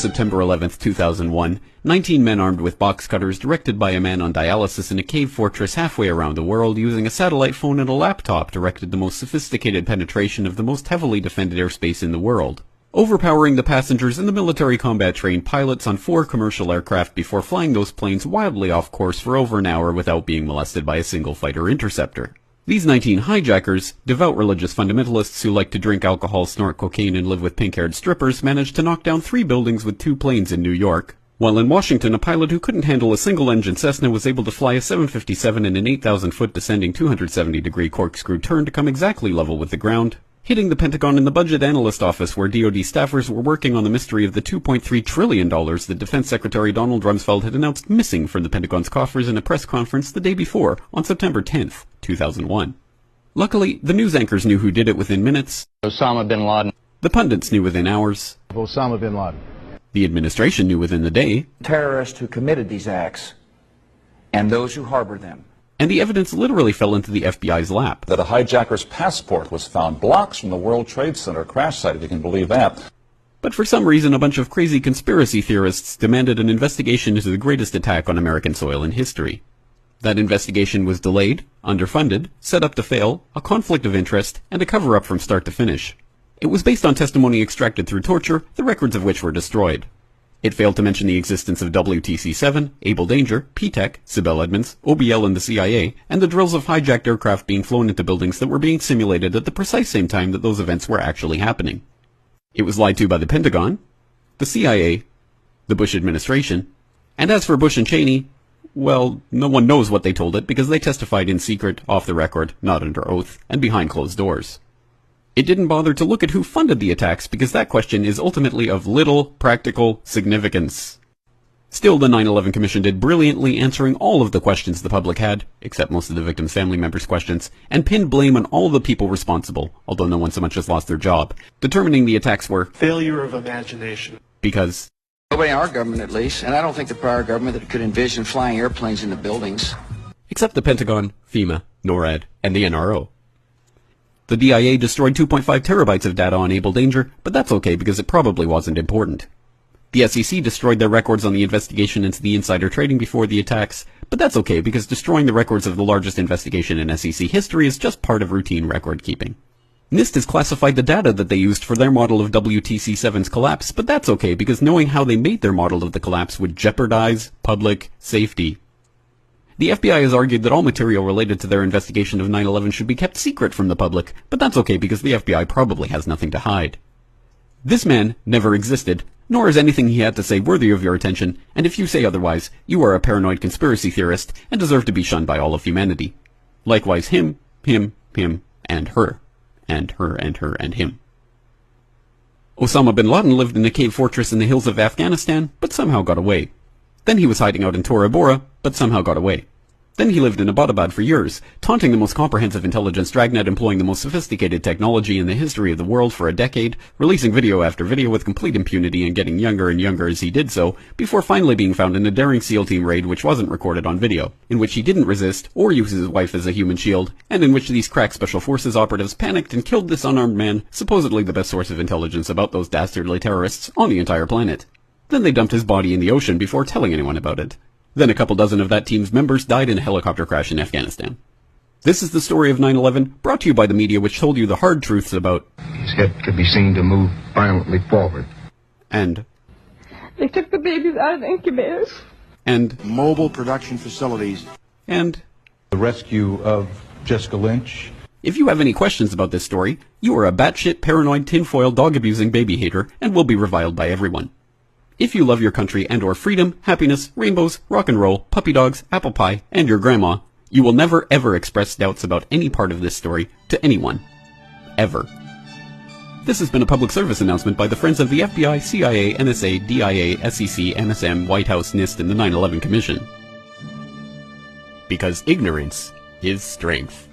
September 11, 2001, 19 men armed with box cutters directed by a man on dialysis in a cave fortress halfway around the world using a satellite phone and a laptop directed the most sophisticated penetration of the most heavily defended airspace in the world, overpowering the passengers and the military combat-trained pilots on 4 commercial aircraft before flying those planes wildly off course for over an hour without being molested by a single fighter interceptor. These 19 hijackers, devout religious fundamentalists who like to drink alcohol, snort cocaine, and live with pink-haired strippers, managed to knock down 3 buildings with 2 planes in New York, while in Washington a pilot who couldn't handle a single-engine Cessna was able to fly a 757 in an 8,000-foot descending 270-degree corkscrew turn to come exactly level with the ground, hitting the Pentagon in the budget analyst office where DoD staffers were working on the mystery of the $2.3 trillion that Defense Secretary Donald Rumsfeld had announced missing from the Pentagon's coffers in a press conference the day before, on September 10th, 2001. Luckily, the news anchors knew who did it within minutes. Osama bin Laden. The pundits knew within hours. Osama bin Laden. The administration knew within the day. Terrorists who committed these acts and those who harbored them. And the evidence literally fell into the FBI's lap. That a hijacker's passport was found blocks from the World Trade Center crash site, if you can believe that. But for some reason, a bunch of crazy conspiracy theorists demanded an investigation into the greatest attack on American soil in history. That investigation was delayed, underfunded, set up to fail, a conflict of interest, and a cover-up from start to finish. It was based on testimony extracted through torture, the records of which were destroyed. It failed to mention the existence of WTC-7, Able Danger, P-TECH, Sibel Edmonds, OBL and the CIA, and the drills of hijacked aircraft being flown into buildings that were being simulated at the precise same time that those events were actually happening. It was lied to by the Pentagon, the CIA, the Bush administration, and as for Bush and Cheney, well, no one knows what they told it because they testified in secret, off the record, not under oath, and behind closed doors. It didn't bother to look at who funded the attacks because that question is ultimately of little practical significance. Still, the 9/11 Commission did brilliantly answering all of the questions the public had, except most of the victims' family members' questions, and pinned blame on all the people responsible, although no one so much as lost their job, determining the attacks were failure of imagination. Because nobody in our government, at least, and I don't think the prior government that could envision flying airplanes into buildings. Except the Pentagon, FEMA, NORAD, and the NRO. The DIA destroyed 2.5 terabytes of data on Able Danger, but that's okay because it probably wasn't important. The SEC destroyed their records on the investigation into the insider trading before the attacks, but that's okay because destroying the records of the largest investigation in SEC history is just part of routine record keeping. NIST has classified the data that they used for their model of WTC-7's collapse, but that's okay because knowing how they made their model of the collapse would jeopardize public safety. The FBI has argued that all material related to their investigation of 9/11 should be kept secret from the public, but that's okay because the FBI probably has nothing to hide. This man never existed, nor is anything he had to say worthy of your attention, and if you say otherwise, you are a paranoid conspiracy theorist and deserve to be shunned by all of humanity. Likewise him, and her. And her, and her, and him. Osama bin Laden lived in a cave fortress in the hills of Afghanistan, but somehow got away. Then he was hiding out in Tora Bora, but somehow got away. Then he lived in Abbottabad for years, taunting the most comprehensive intelligence dragnet employing the most sophisticated technology in the history of the world for a decade, releasing video after video with complete impunity and getting younger and younger as he did so, before finally being found in a daring SEAL team raid which wasn't recorded on video, in which he didn't resist or use his wife as a human shield, and in which these crack special forces operatives panicked and killed this unarmed man, supposedly the best source of intelligence about those dastardly terrorists on the entire planet. Then they dumped his body in the ocean before telling anyone about it. Then a couple dozen of that team's members died in a helicopter crash in Afghanistan. This is the story of 9/11, brought to you by the media which told you the hard truths about His head could be seen to move violently forward. And they took the babies out of the incubators. And mobile production facilities. And the rescue of Jessica Lynch. If you have any questions about this story, you are a batshit paranoid tinfoil dog-abusing baby hater and will be reviled by everyone. If you love your country and or freedom, happiness, rainbows, rock and roll, puppy dogs, apple pie, and your grandma, you will never ever express doubts about any part of this story to anyone. Ever. This has been a public service announcement by the Friends of the FBI, CIA, NSA, DIA, SEC, MSM, White House, NIST, and the 9/11 Commission. Because ignorance is strength.